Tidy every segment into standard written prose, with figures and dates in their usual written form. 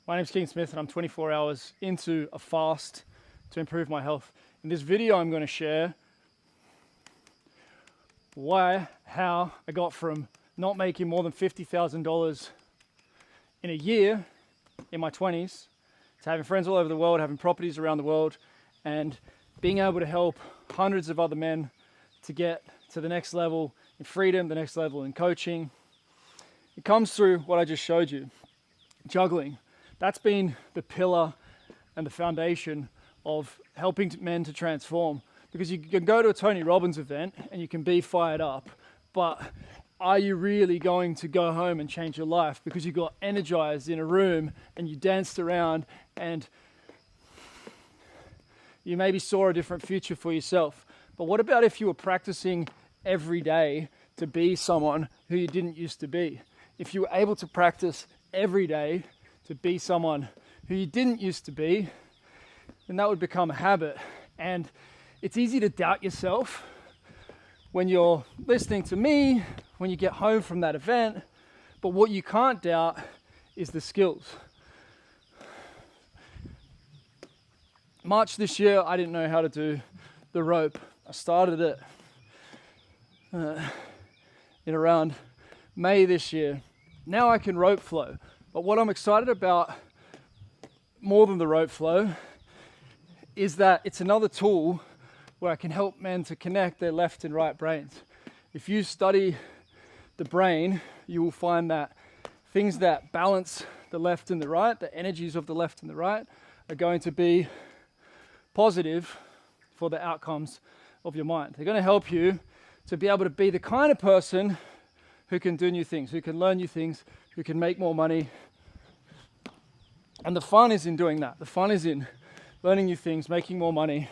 My name's King Smith and I'm 24 hours into a fast to improve my health. In this video, I'm going to share how I got from not making more than $50,000 in a year in my 20s to having friends all over the world, having properties around the world, and being able to help hundreds of other men to get to the next level in freedom, the next level in coaching. It comes through what I just showed you, juggling. That's been the pillar and the foundation of helping men to transform. Because you can go to a Tony Robbins event and you can be fired up, but are you really going to go home and change your life because you got energized in a room and you danced around and you maybe saw a different future for yourself? But what about if you were practicing every day to be someone who you didn't used to be? If you were able to practice every day to be someone who you didn't used to be, then that would become a habit. And it's easy to doubt yourself when you're listening to me, when you get home from that event. But what you can't doubt is the skills. March this year, I didn't know how to do the rope. I started it in around May this year. Now I can rope flow. But what I'm excited about more than the rope flow is that it's another tool where I can help men to connect their left and right brains. If you study the brain, you will find that things that balance the left and the right, the energies of the left and the right, are going to be positive for the outcomes of your mind. They're going to help you to be able to be the kind of person who can do new things, who can learn new things, who can make more money. And the fun is in doing that. The fun is in learning new things, making more money.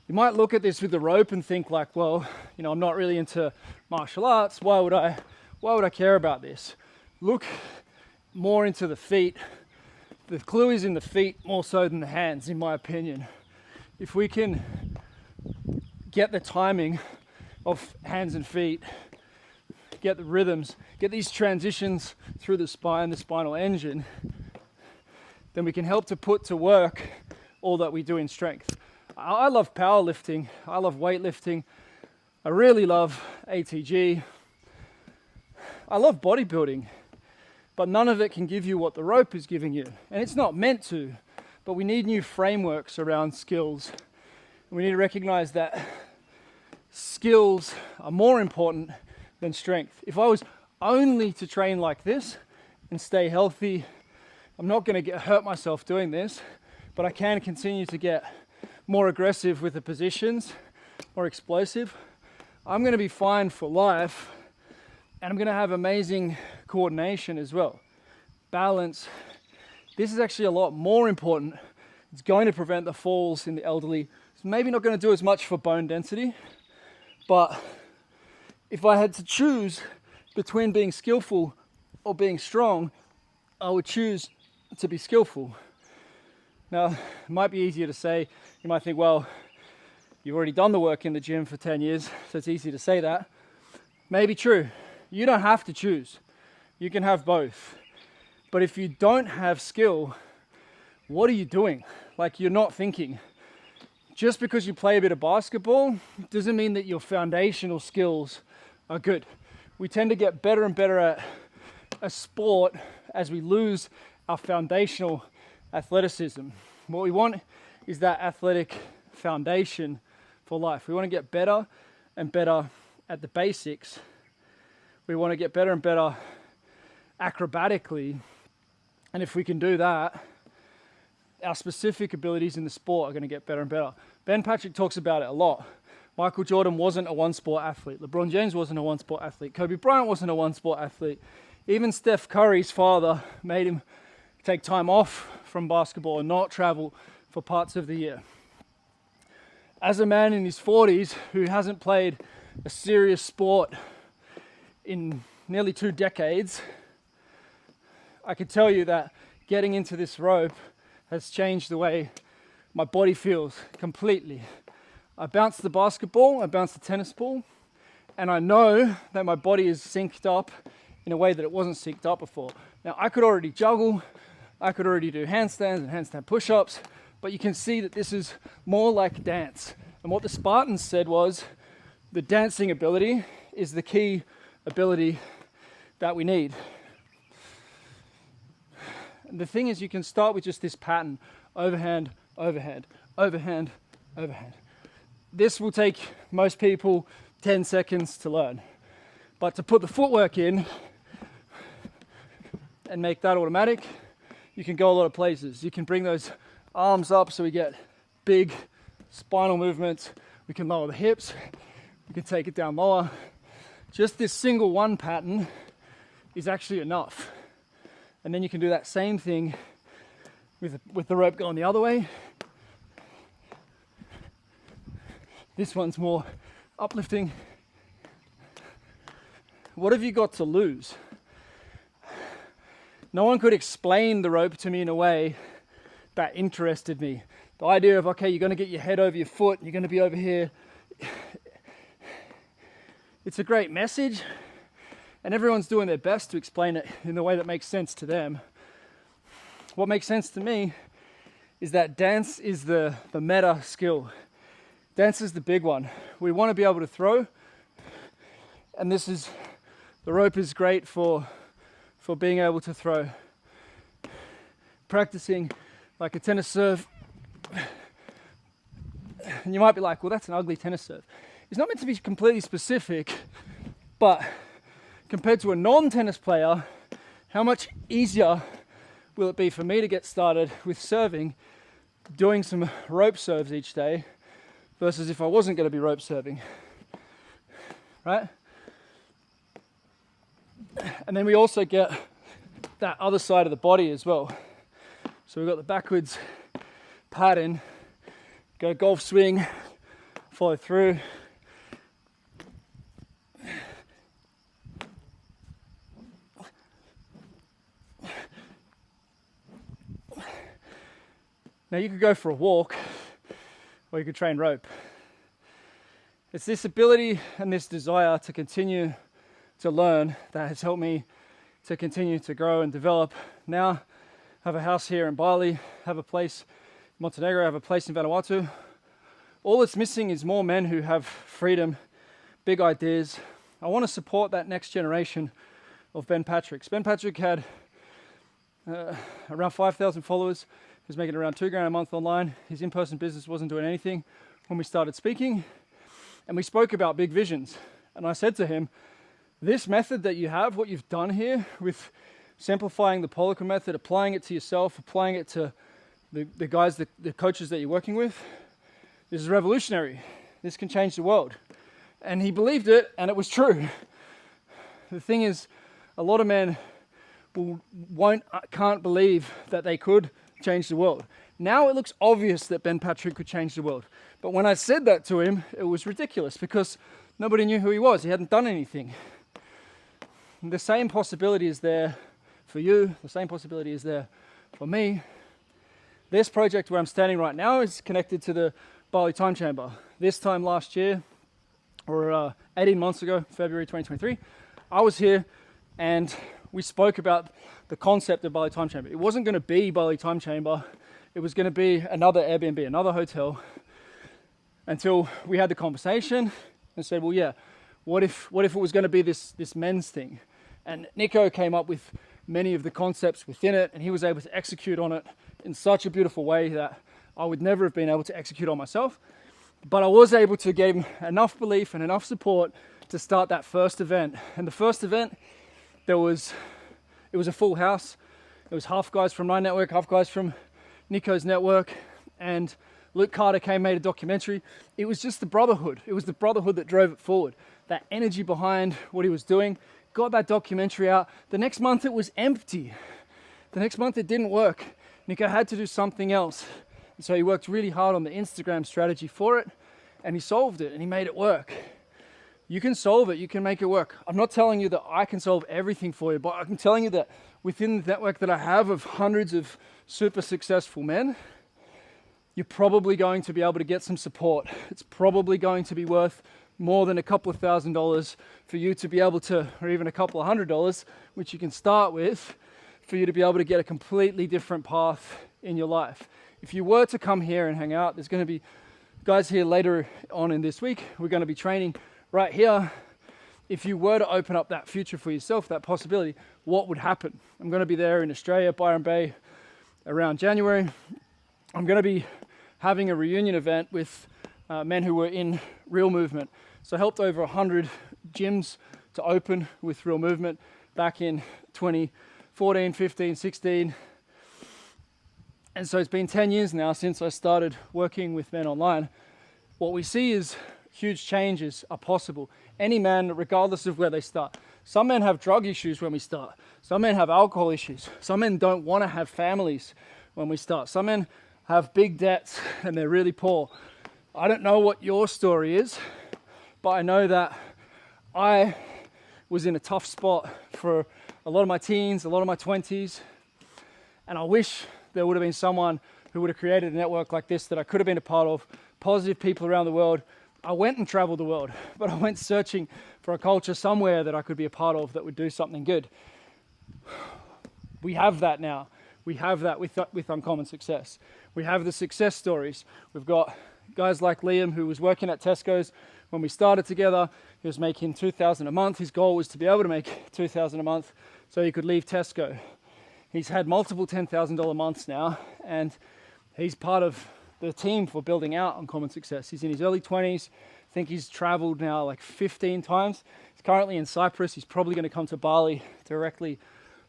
You might look at this with the rope and think like, well, I'm not really into martial arts. Why would I care about this? Look more into the feet. The clue is in the feet more so than the hands, in my opinion. If we can get the timing of hands and feet, get the rhythms, get these transitions through the spine, the spinal engine, then we can help to put to work all that we do in strength. I love powerlifting. I love weightlifting. I really love ATG. I love bodybuilding, but none of it can give you what the rope is giving you. And it's not meant to, but we need new frameworks around skills. We need to recognize that skills are more important than strength. If I was only to train like this and stay healthy, I'm not going to hurt myself doing this, but I can continue to get more aggressive with the positions, more explosive. I'm going to be fine for life, and I'm going to have amazing coordination as well. Balance. This is actually a lot more important. It's going to prevent the falls in the elderly. It's maybe not going to do as much for bone density, but if I had to choose between being skillful or being strong, I would choose to be skillful. Now, it might be easier to say. You might think, well, you've already done the work in the gym for 10 years, so it's easy to say that. Maybe true. You don't have to choose. You can have both. But if you don't have skill, what are you doing? Like, you're not thinking. Just because you play a bit of basketball doesn't mean that your foundational skills are good. We tend to get better and better at a sport as we lose our foundational athleticism. What we want is that athletic foundation for life. We want to get better and better at the basics. We want to get better and better acrobatically. And if we can do that, our specific abilities in the sport are going to get better and better. Ben Patrick talks about it a lot. Michael Jordan wasn't a one-sport athlete. LeBron James wasn't a one-sport athlete. Kobe Bryant wasn't a one-sport athlete. Even Steph Curry's father made him take time off from basketball and not travel for parts of the year. As a man in his 40s who hasn't played a serious sport in nearly 2 decades, I can tell you that getting into this rope has changed the way my body feels completely. I bounce the basketball, I bounce the tennis ball, and I know that my body is synced up in a way that it wasn't synced up before. Now, I could already juggle, I could already do handstands and handstand push-ups, but you can see that this is more like dance. And what the Spartans said was, the dancing ability is the key ability that we need. And the thing is, you can start with just this pattern, overhand, overhand, overhand, overhand. This will take most people 10 seconds to learn. But to put the footwork in and make that automatic, you can go a lot of places. You can bring those arms up so we get big spinal movements. We can lower the hips. We can take it down lower. Just this single one pattern is actually enough. And then you can do that same thing with the rope going the other way. This one's more uplifting. What have you got to lose? No one could explain the rope to me in a way that interested me. The idea of, okay, you're going to get your head over your foot, you're going to be over here. It's a great message, and everyone's doing their best to explain it in the way that makes sense to them. What makes sense to me is that dance is the meta skill. Dance is the big one. We want to be able to throw, and the rope is great for being able to throw. Practicing like a tennis serve. And you might be like, well, that's an ugly tennis serve. It's not meant to be completely specific, but compared to a non-tennis player, how much easier will it be for me to get started with serving, doing some rope serves each day, versus if I wasn't going to be rope serving, right? And then we also get that other side of the body as well. So we've got the backwards pattern, go golf swing, follow through. Now you could go for a walk, or you could train rope. It's this ability and this desire to continue to learn that has helped me to continue to grow and develop. Now I have a house here in Bali, have a place in Montenegro, have a place in Vanuatu. All it's missing is more men who have freedom, big ideas. I want to support that next generation of Ben Patricks. Ben Patrick had around 5,000 followers. He was making around $2,000 a month online. His in-person business wasn't doing anything when we started speaking. And we spoke about big visions. And I said to him, this method that you have, what you've done here with simplifying the Polico method, applying it to yourself, applying it to the guys, the coaches that you're working with, this is revolutionary. This can change the world. And he believed it, and it was true. The thing is, a lot of men can't believe that they could change the world. Now it looks obvious that Ben Patrick could change the world. But when I said that to him, it was ridiculous because nobody knew who he was. He hadn't done anything. And the same possibility is there for you. The same possibility is there for me. This project where I'm standing right now is connected to the Bali Time Chamber. This time last year, or 18 months ago, February 2023, I was here and we spoke about the concept of Bali Time Chamber. It wasn't going to be Bali Time Chamber. It was going to be another Airbnb, another hotel, until we had the conversation and said, well, yeah, what if it was going to be this men's thing? And Nico came up with many of the concepts within it, and he was able to execute on it in such a beautiful way that I would never have been able to execute on myself. But I was able to give him enough belief and enough support to start that first event. And the first event, it was a full house. It was half guys from my network, half guys from Nico's network, and Luke Carter came, made a documentary. It was just the brotherhood. It was the brotherhood that drove it forward. That energy behind what he was doing, got that documentary out. The next month it was empty. The next month it didn't work. Nico had to do something else. And so he worked really hard on the Instagram strategy for it, and he solved it and he made it work. You can solve it, you can make it work. I'm not telling you that I can solve everything for you, but I'm telling you that within the network that I have of hundreds of super successful men, you're probably going to be able to get some support. It's probably going to be worth more than a couple of $1,000s for you to be able to, or even a couple of $100, which you can start with, for you to be able to get a completely different path in your life. If you were to come here and hang out, there's going to be guys here later on in this week. We're going to be training right here. If you were to open up that future for yourself, that possibility, what would happen? I'm going to be there in Australia, Byron Bay, around January. I'm going to be having a reunion event with men who were in Real Movement. So I helped over 100 gyms to open with Real Movement back in 2014, 15, 16. And so it's been 10 years now since I started working with men online. What we see is huge changes are possible. Any man, regardless of where they start. Some men have drug issues when we start. Some men have alcohol issues. Some men don't want to have families when we start. Some men have big debts and they're really poor. I don't know what your story is, but I know that I was in a tough spot for a lot of my teens, a lot of my 20s, and I wish there would have been someone who would have created a network like this that I could have been a part of, positive people around the world. I went and traveled the world, but I went searching for a culture somewhere that I could be a part of that would do something good. We have that now. We have that with Uncommon Success. We have the success stories. We've got guys like Liam, who was working at Tesco's when we started together. He was making $2,000 a month. His goal was to be able to make $2,000 a month so he could leave Tesco. He's had multiple $10,000 months now, and he's part of the team for building out Uncommon Success. He's in his early 20s. I think he's traveled now like 15 times. He's currently in Cyprus. He's probably going to come to Bali directly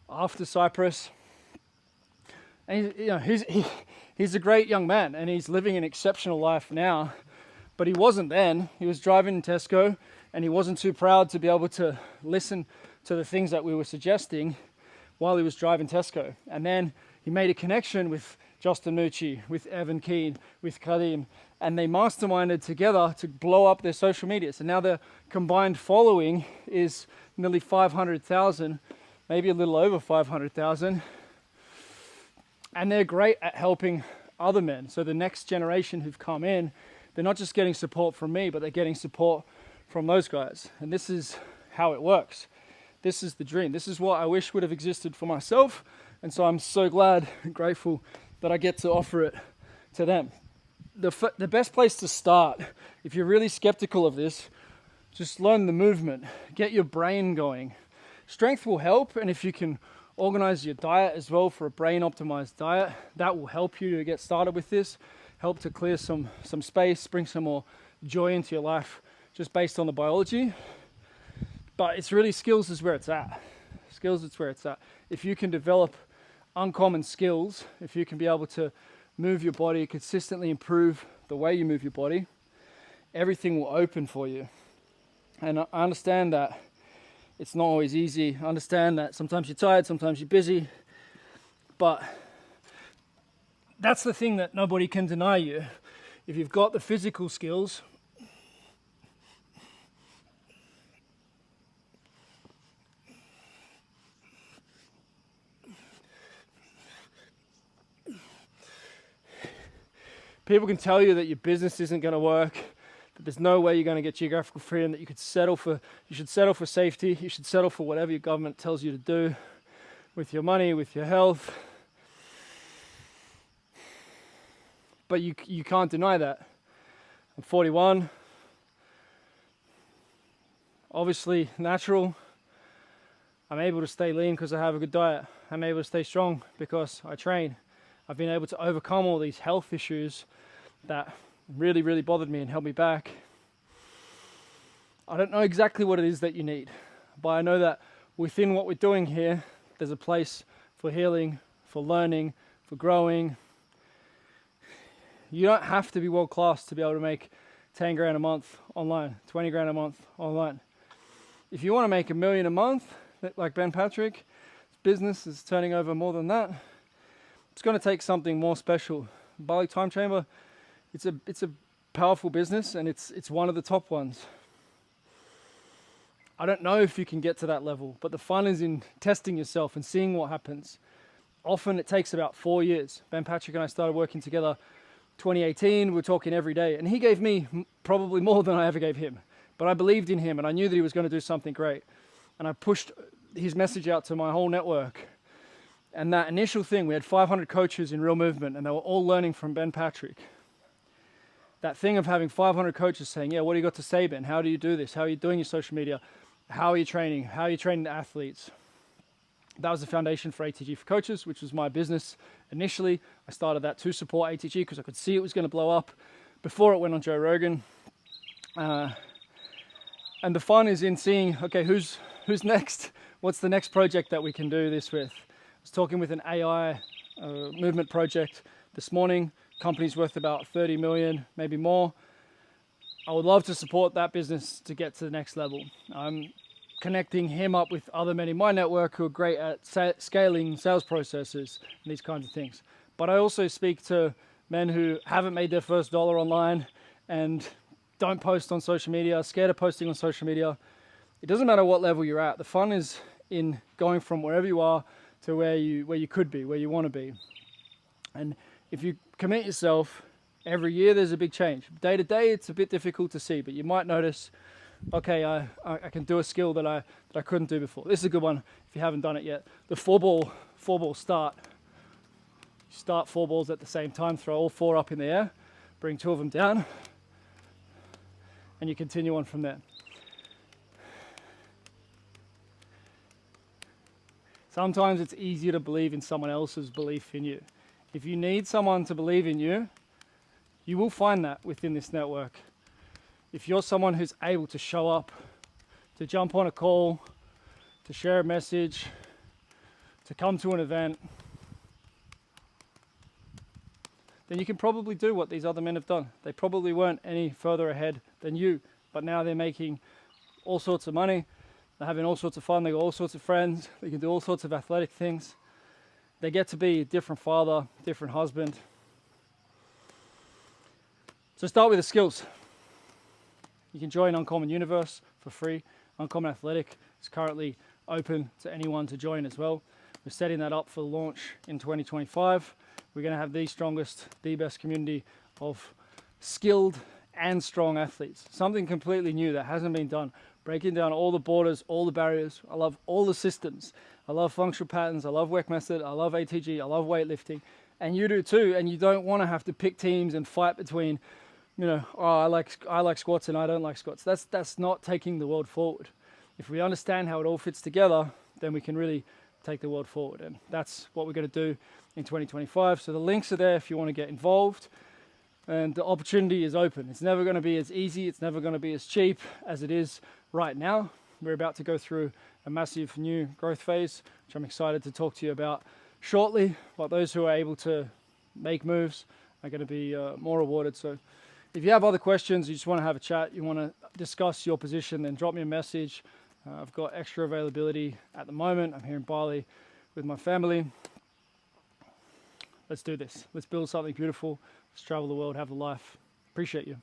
after Cyprus. And he's a great young man, and he's living an exceptional life now. But he wasn't then. He was driving in Tesco, and he wasn't too proud to be able to listen to the things that we were suggesting while he was driving Tesco. And then he made a connection with Justin Nucci, with Evan Keane, with Kadim, and they masterminded together to blow up their social media. So now their combined following is nearly 500,000, maybe a little over 500,000. And they're great at helping other men. So the next generation who've come in, they're not just getting support from me, but they're getting support from those guys. And this is how it works. This is the dream. This is what I wish would have existed for myself. And so I'm so glad and grateful that I get to offer it to them. The best place to start, if you're really skeptical of this, just learn the movement. Get your brain going. Strength will help, and if you can organize your diet as well for a brain optimized diet, that will help you to get started with this, help to clear some space, bring some more joy into your life just based on the biology. But it's really skills is where it's at. Skills is where it's at. If you can develop uncommon skills, if you can be able to move your body, consistently improve the way you move your body, everything will open for you. And I understand that it's not always easy. I understand that sometimes you're tired, sometimes you're busy, but that's the thing that nobody can deny you. If you've got the physical skills, people can tell you that your business isn't going to work, that there's no way you're going to get geographical freedom, that you should settle for safety, you should settle for whatever your government tells you to do with your money, with your health. But you can't deny that. I'm 41, obviously natural. I'm able to stay lean because I have a good diet. I'm able to stay strong because I train. I've been able to overcome all these health issues that really, really bothered me and held me back. I don't know exactly what it is that you need, but I know that within what we're doing here, there's a place for healing, for learning, for growing. You don't have to be world class to be able to make 10 grand a month online, 20 grand a month online. If you want to make $1 million a month, like Ben Patrick, his business is turning over more than that. It's going to take something more special. Bali Time Chamber, it's a powerful business, and it's one of the top ones. I don't know if you can get to that level, but the fun is in testing yourself and seeing what happens. Often it takes about 4 years. Ben Patrick and I started working together 2018. We're talking every day, and he gave me probably more than I ever gave him. But I believed in him, and I knew that he was going to do something great. And I pushed his message out to my whole network. And that initial thing, we had 500 coaches in Real Movement, and they were all learning from Ben Patrick. That thing of having 500 coaches saying, yeah, what do you got to say, Ben? How do you do this? How are you doing your social media? How are you training? How are you training the athletes? That was the foundation for ATG for Coaches, which was my business initially. I started that to support ATG because I could see it was going to blow up before it went on Joe Rogan. And the fun is in seeing, okay, who's next? What's the next project that we can do this with? I was talking with an AI movement project this morning. Company's worth about 30 million, maybe more. I would love to support that business to get to the next level. I'm connecting him up with other men in my network who are great at scaling sales processes and these kinds of things. But I also speak to men who haven't made their first dollar online and don't post on social media, scared of posting on social media. It doesn't matter what level you're at. The fun is in going from wherever you are to where you could be, where you want to be. And if you commit yourself, every year there's a big change. Day to day, it's a bit difficult to see, but you might notice, okay, I can do a skill that I couldn't do before. This is a good one if you haven't done it yet. The four ball start. You start 4 balls at the same time, throw all 4 up in the air, bring 2 of them down, and you continue on from there. Sometimes it's easier to believe in someone else's belief in you. If you need someone to believe in you, you will find that within this network. If you're someone who's able to show up, to jump on a call, to share a message, to come to an event, then you can probably do what these other men have done. They probably weren't any further ahead than you, but now they're making all sorts of money, they're having all sorts of fun, they got all sorts of friends, they can do all sorts of athletic things. They get to be a different father, different husband. So start with the skills. You can join Uncommon Universe for free. Uncommon Athletic is currently open to anyone to join as well. We're setting that up for launch in 2025. We're going to have the strongest, the best community of skilled and strong athletes. Something completely new that hasn't been done. Breaking down all the borders, all the barriers. I love all the systems. I love functional patterns. I love WEC method. I love ATG. I love weightlifting. And you do too. And you don't want to have to pick teams and fight between, oh, I like squats and I don't like squats. That's not taking the world forward. If we understand how it all fits together, then we can really take the world forward. And that's what we're going to do in 2025. So the links are there if you want to get involved. And the opportunity is open. It's never going to be as easy. It's never going to be as cheap as it is right now. We're about to go through a massive new growth phase, which I'm excited to talk to you about shortly. But those who are able to make moves are going to be more rewarded. So if you have other questions, you just want to have a chat, you want to discuss your position, then drop me a message. I've got extra availability at the moment. I'm here in Bali with my family. Let's do this. Let's build something beautiful. Let's travel the world, have a life. Appreciate you.